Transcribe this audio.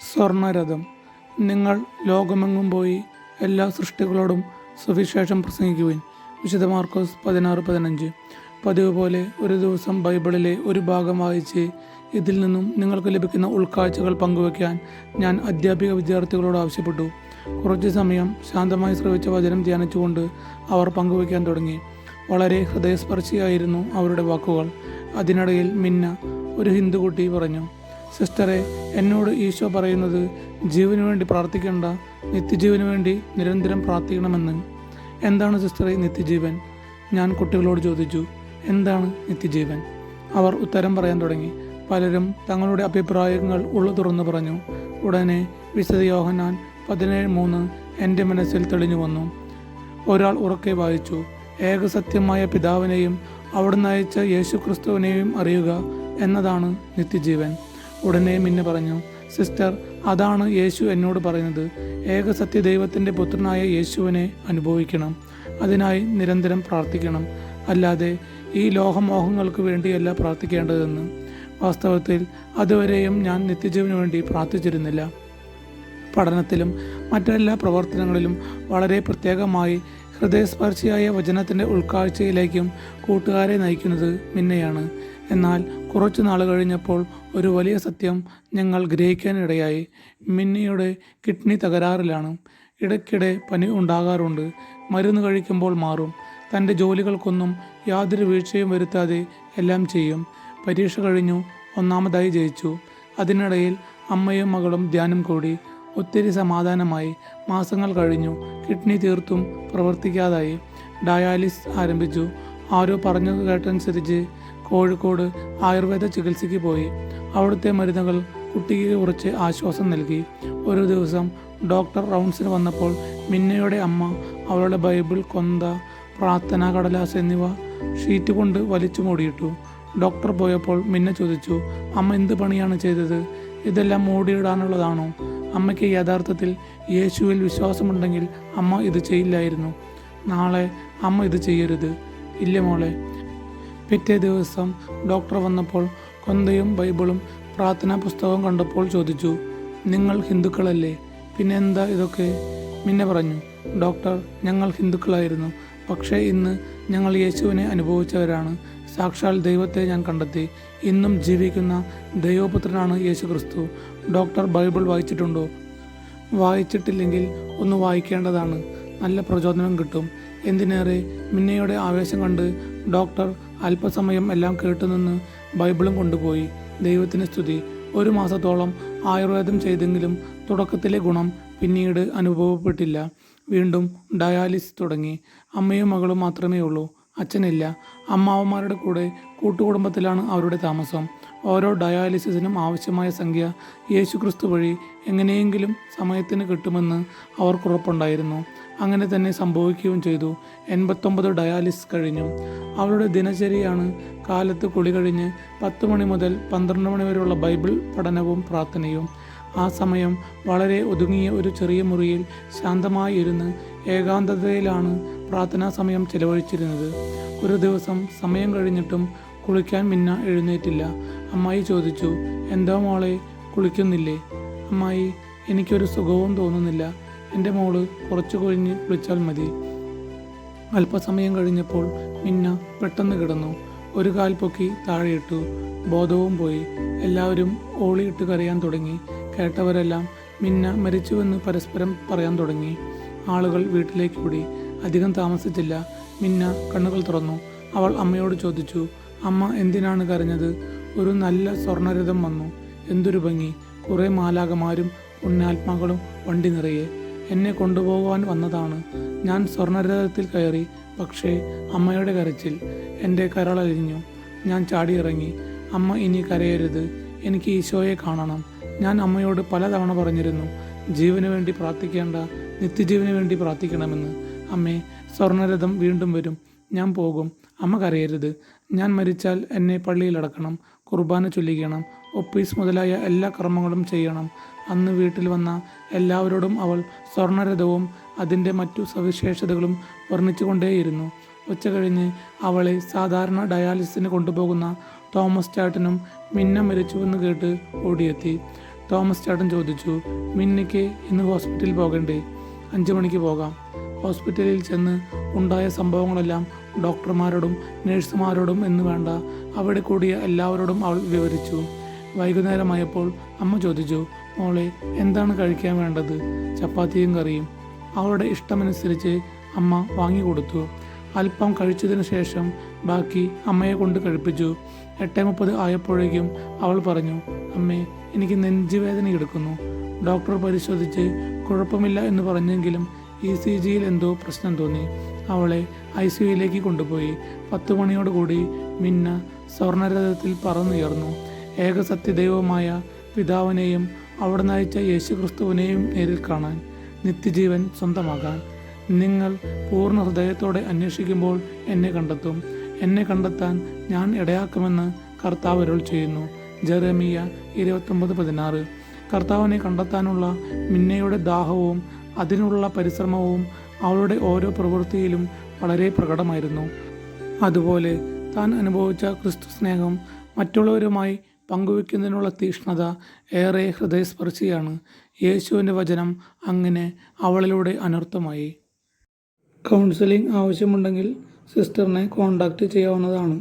സ്വർണരഥം. നിങ്ങൾ ലോകമെങ്ങും പോയി എല്ലാ സൃഷ്ടികളോടും സുവിശേഷം പ്രസംഗിക്കുവിൻ. വിശുദ്ധ മാർക്കോസ് 16:15. പതിവ് പോലെ ഒരു ദിവസം ബൈബിളിലെ ഒരു ഭാഗം വായിച്ച് ഇതിൽ നിന്നും നിങ്ങൾക്ക് ലഭിക്കുന്ന ഉൾക്കാഴ്ചകൾ പങ്കുവയ്ക്കാൻ ഞാൻ അധ്യാപിക വിദ്യാർത്ഥികളോട് ആവശ്യപ്പെട്ടു. കുറച്ചു സമയം ശാന്തമായി ശ്രവിച്ച വചനം ധ്യാനിച്ചുകൊണ്ട് അവർ പങ്കുവയ്ക്കാൻ തുടങ്ങി. വളരെ ഹൃദയസ്പർശിയായിരുന്നു അവരുടെ വാക്കുകൾ. അതിനിടയിൽ മിന്ന, ഒരു ഹിന്ദു കുട്ടി, പറഞ്ഞു, സിസ്റ്ററെ, എന്നോട് ഈശോ പറയുന്നത് ജീവന് വേണ്ടി പ്രാർത്ഥിക്കേണ്ട, നിത്യജീവന് വേണ്ടി നിരന്തരം പ്രാർത്ഥിക്കണമെന്ന്. എന്താണ് സിസ്റ്ററെ നിത്യജീവൻ? ഞാൻ കുട്ടികളോട് ചോദിച്ചു. എന്താണ് നിത്യജീവൻ? അവർ ഉത്തരം പറയാൻ തുടങ്ങി. പലരും തങ്ങളുടെ അഭിപ്രായങ്ങൾ ഉള്ളു തുറന്നു പറഞ്ഞു. ഉടനെ വിശുദ്ധ യോഹന്നാൻ 17:3 എൻ്റെ മനസ്സിൽ തെളിഞ്ഞു വന്നു. ഒരാൾ ഉറക്കെ വായിച്ചു, ഏകസത്യമായ പിതാവിനെയും അവിടുന്ന് അയച്ച യേശു ക്രിസ്തുവിനെയും അറിയുക എന്നതാണ് നിത്യജീവൻ. ഉടനെ മിന്ന പറഞ്ഞു, സിസ്റ്റർ, അതാണ് യേശു എന്നോട് പറയുന്നത്. ഏകസത്യ ദൈവത്തിൻ്റെ പുത്രനായ യേശുവിനെ അനുഭവിക്കണം. അതിനായി നിരന്തരം പ്രാർത്ഥിക്കണം. അല്ലാതെ ഈ ലോകമോഹങ്ങൾക്ക് വേണ്ടിയല്ല പ്രാർത്ഥിക്കേണ്ടതെന്ന്. വാസ്തവത്തിൽ അതുവരെയും ഞാൻ നിത്യജീവന് വേണ്ടി പ്രാർത്ഥിച്ചിരുന്നില്ല. പഠനത്തിലും മറ്റെല്ലാ പ്രവർത്തനങ്ങളിലും വളരെ പ്രത്യേകമായി ഹൃദയസ്പർശിയായ വചനത്തിൻ്റെ ഉൾക്കാഴ്ചയിലേക്കും കൂട്ടുകാരെ നയിക്കുന്നത് മിന്നയാണ്. എന്നാൽ കുറച്ചു നാൾ കഴിഞ്ഞപ്പോൾ ഒരു വലിയ സത്യം ഞങ്ങൾ ഗ്രഹിക്കാനിടയായി. മിന്നയുടെ കിഡ്നി തകരാറിലാണ്. ഇടയ്ക്കിടെ പനി ഉണ്ടാകാറുണ്ട്. മരുന്ന് കഴിക്കുമ്പോൾ മാറും. തൻ്റെ ജോലികൾക്കൊന്നും യാതൊരു വീഴ്ചയും വരുത്താതെ എല്ലാം ചെയ്യും. പരീക്ഷ കഴിഞ്ഞു, ഒന്നാമതായി ജയിച്ചു. അതിനിടയിൽ അമ്മയും മകളും ധ്യാനം കൂടി. ഒത്തിരി സമാധാനമായി. മാസങ്ങൾ കഴിഞ്ഞു. കിഡ്നി തീർത്തും പ്രവർത്തിക്കാതായി. ഡയാലിസ് ആരംഭിച്ചു. ആരോ പറഞ്ഞു കേട്ടനുസരിച്ച് കോഴിക്കോട് ആയുർവേദ ചികിത്സയ്ക്ക് പോയി. അവിടുത്തെ മരുന്നുകൾ കുട്ടിക്ക് കുറച്ച് ആശ്വാസം നൽകി. ഒരു ദിവസം ഡോക്ടർ റൗണ്ട്സിന് വന്നപ്പോൾ മിന്നയുടെ അമ്മ അവളുടെ ബൈബിൾ, കൊന്ത, പ്രാർത്ഥനാ കടലാസ് എന്നിവ ഷീറ്റ് കൊണ്ട് വലിച്ചു മൂടിയിട്ടു. ഡോക്ടർ പോയപ്പോൾ മിന്ന ചോദിച്ചു, അമ്മ എന്ത് പണിയാണ് ചെയ്തത്? ഇതെല്ലാം മൂടിയിടാനുള്ളതാണോ? അമ്മയ്ക്ക് യഥാർത്ഥത്തിൽ യേശുവിൽ വിശ്വാസമുണ്ടെങ്കിൽ അമ്മ ഇത് ചെയ്യില്ലായിരുന്നു. നാളെ അമ്മ ഇത് ചെയ്യരുത്. ഇല്ല മോളെ. പിറ്റേ ദിവസം ഡോക്ടർ വന്നപ്പോൾ കൊന്തയും ബൈബിളും പ്രാർത്ഥനാ പുസ്തകവും കണ്ടപ്പോൾ ചോദിച്ചു, നിങ്ങൾ ഹിന്ദുക്കളല്ലേ? പിന്നെ എന്താ ഇതൊക്കെ? മിന്ന പറഞ്ഞു, ഡോക്ടർ, ഞങ്ങൾ ഹിന്ദുക്കളായിരുന്നു. പക്ഷേ ഇന്ന് ഞങ്ങൾ യേശുവിനെ അനുഭവിച്ചവരാണ്. സാക്ഷാൽ ദൈവത്തെ ഞാൻ കണ്ടെത്തി. ഇന്നും ജീവിക്കുന്ന ദൈവപുത്രനാണ് യേശു ക്രിസ്തു. ഡോക്ടർ ബൈബിൾ വായിച്ചിട്ടുണ്ടോ? വായിച്ചിട്ടില്ലെങ്കിൽ ഒന്ന് വായിക്കേണ്ടതാണ്. നല്ല പ്രചോദനം കിട്ടും. എന്തിനേറെ, മിന്നയുടെ ആവേശം കണ്ട് ഡോക്ടർ അല്പസമയം എല്ലാം കേട്ടുനിന്ന് ബൈബിളും കൊണ്ടുപോയി. ദൈവത്തിന് സ്തുതി. 1 മാസത്തോളം ആയുർവേദം ചെയ്തെങ്കിലും തുടക്കത്തിലെ ഗുണം പിന്നീട് അനുഭവപ്പെട്ടില്ല. വീണ്ടും ഡയാലിസ് തുടങ്ങി. അമ്മയും മകളും മാത്രമേ ഉള്ളൂ. അച്ഛനില്ല. അമ്മാവന്മാരുടെ കൂടെ കൂട്ടുകുടുംബത്തിലാണ് അവരുടെ താമസം. ഓരോ ഡയാലിസിസിനും ആവശ്യമായ സംഖ്യ യേശുക്രിസ്തു വഴി എങ്ങനെയെങ്കിലും സമയത്തിന് കിട്ടുമെന്ന് അവർക്കുറപ്പുണ്ടായിരുന്നു. അങ്ങനെ തന്നെ സംഭവിക്കുകയും ചെയ്തു. 89 ഡയാലിസിസ് കഴിഞ്ഞു. അവളുടെ ദിനചര്യയാണ് കാലത്ത് കുളി കഴിഞ്ഞ് 10 മണി മുതൽ 12 മണി വരെയുള്ള ബൈബിൾ പഠനവും പ്രാർത്ഥനയും. ആ സമയം വളരെ ഒതുങ്ങിയ ഒരു ചെറിയ മുറിയിൽ ശാന്തമായി ഇരുന്ന് ഏകാന്തതയിലാണ് പ്രാർത്ഥനാ സമയം ചെലവഴിച്ചിരുന്നത്. ഒരു ദിവസം സമയം കഴിഞ്ഞിട്ടും കുളിക്കാൻ മിന്ന എഴുന്നേറ്റില്ല. അമ്മായി ചോദിച്ചു, എന്താ മോളെ, കുളിക്കുന്നില്ലേ? അമ്മായി, എനിക്കൊരു സുഖവും തോന്നുന്നില്ല. എൻ്റെ മോള് കുറച്ചു കഴിഞ്ഞ് കുളിച്ചാൽ മതി. അല്പസമയം കഴിഞ്ഞപ്പോൾ മിന്ന പെട്ടെന്ന് കിടന്നു. ഒരു കാൽ പൊക്കി താഴെയിട്ടു. ബോധവും പോയി. എല്ലാവരും ഓളിയിട്ട് കരയാൻ തുടങ്ങി. കേട്ടവരെല്ലാം മിന്ന മരിച്ചുവെന്ന് പരസ്പരം പറയാൻ തുടങ്ങി. ആളുകൾ വീട്ടിലേക്ക് കൂടി. അധികം താമസിച്ചില്ല. മിന്ന കണ്ണുകൾ തുറന്നു. അവൾ അമ്മയോട് ചോദിച്ചു, അമ്മ എന്തിനാണ് കരഞ്ഞത്? ഒരു നല്ല സ്വർണരഥം വന്നു. എന്തൊരു ഭംഗി! കുറേ മാലാകമാരും പുണ്യാത്മാക്കളും വണ്ടി നിറയെ. എന്നെ കൊണ്ടുപോകുവാൻ വന്നതാണ്. ഞാൻ സ്വർണരഥത്തിൽ കയറി. പക്ഷേ അമ്മയുടെ കരച്ചിൽ. എൻ്റെ കരളലിഞ്ഞു. ഞാൻ ചാടിയിറങ്ങി. അമ്മ, ഇനി കരയരുത്. എനിക്ക് ഈശോയെ കാണണം. ഞാൻ അമ്മയോട് പലതവണ പറഞ്ഞിരുന്നു, ജീവന് വേണ്ടി പ്രാർത്ഥിക്കേണ്ട, നിത്യജീവന് വേണ്ടി പ്രാർത്ഥിക്കണമെന്ന്. അമ്മേ, സ്വർണരഥം വീണ്ടും വരും. ഞാൻ പോകും. അമ്മ കരയരുത്. ഞാൻ മരിച്ചാൽ എന്നെ പള്ളിയിലടക്കണം. കുർബാന ചൊല്ലിക്കണം. ഒപ്പീസ് മുതലായ എല്ലാ കർമ്മങ്ങളും ചെയ്യണം. അന്ന് വീട്ടിൽ വന്ന എല്ലാവരോടും അവൾ സ്വർണരഥവും അതിൻ്റെ മറ്റു സവിശേഷതകളും വർണ്ണിച്ചുകൊണ്ടേയിരുന്നു. ഉച്ച കഴിഞ്ഞ് അവളെ സാധാരണ ഡയാലിസിന് കൊണ്ടുപോകുന്ന തോമസ് ചാട്ടനും മിന്ന മരിച്ചുവെന്ന് കേട്ട് ഓടിയെത്തി. തോമസ് ചേട്ടൻ ചോദിച്ചു, മിന്നയ്ക്ക് ഇന്ന് ഹോസ്പിറ്റലിൽ പോകണ്ടേ? 5 മണിക്ക് പോകാം. ഹോസ്പിറ്റലിൽ ചെന്ന് ഉണ്ടായ സംഭവങ്ങളെല്ലാം ഡോക്ടർമാരോടും നഴ്സുമാരോടും എന്ന് വേണ്ട, അവിടെ കൂടിയ എല്ലാവരോടും അവൾ വിവരിച്ചു. വൈകുന്നേരമായപ്പോൾ അമ്മ ചോദിച്ചു, മോളെ എന്താണ് കഴിക്കാൻ വേണ്ടത്? ചപ്പാത്തിയും കറിയും. അവളുടെ ഇഷ്ടമനുസരിച്ച് അമ്മ വാങ്ങിക്കൊടുത്തു. അല്പം കഴിച്ചതിന് ശേഷം ബാക്കി അമ്മയെ കൊണ്ട് കഴിപ്പിച്ചു. 8:30 ആയപ്പോഴേക്കും അവൾ പറഞ്ഞു, അമ്മേ, എനിക്ക് നെഞ്ചുവേദന എടുക്കുന്നു. ഡോക്ടർ പരിശോധിച്ച് കുഴപ്പമില്ല എന്ന് പറഞ്ഞെങ്കിലും ECGയിൽ എന്തോ പ്രശ്നം തോന്നി. അവളെ ICUയിലേക്ക് കൊണ്ടുപോയി. 10 മണിയോടുകൂടി മിന്ന സ്വർണരഥത്തിൽ പറന്നുയർന്നു. ഏകസത്യദൈവമായ പിതാവിനെയും അവിടെ നയിച്ച യേശുക്രിസ്തുവിനെയും നേരിൽ കാണാൻ, നിത്യജീവൻ സ്വന്തമാകാൻ. നിങ്ങൾ പൂർണ്ണ ഹൃദയത്തോടെ അന്വേഷിക്കുമ്പോൾ എന്നെ കണ്ടെത്തും. എന്നെ കണ്ടെത്താൻ ഞാൻ ഇടയാക്കുമെന്ന് കർത്താവ് അരുൾ ചെയ്യുന്നു. ജെറമിയ 29:16. കർത്താവിനെ കണ്ടെത്താനുള്ള മിന്നയുടെ ദാഹവും അതിനുള്ള പരിശ്രമവും അവളുടെ ഓരോ പ്രവൃത്തിയിലും വളരെ പ്രകടമായിരുന്നു. അതുപോലെ താൻ അനുഭവിച്ച ക്രിസ്തു സ്നേഹം മറ്റുള്ളവരുമായി പങ്കുവയ്ക്കുന്നതിനുള്ള തീക്ഷ്ണത ഏറെ ഹൃദയസ്പർശിയാണ്. യേശുവിൻ്റെ വചനം അങ്ങനെ അവളിലൂടെ അനർത്ഥമായി. കൗൺസിലിംഗ് ആവശ്യമുണ്ടെങ്കിൽ സിസ്റ്ററിനെ കോൺടാക്റ്റ് ചെയ്യാവുന്നതാണ്.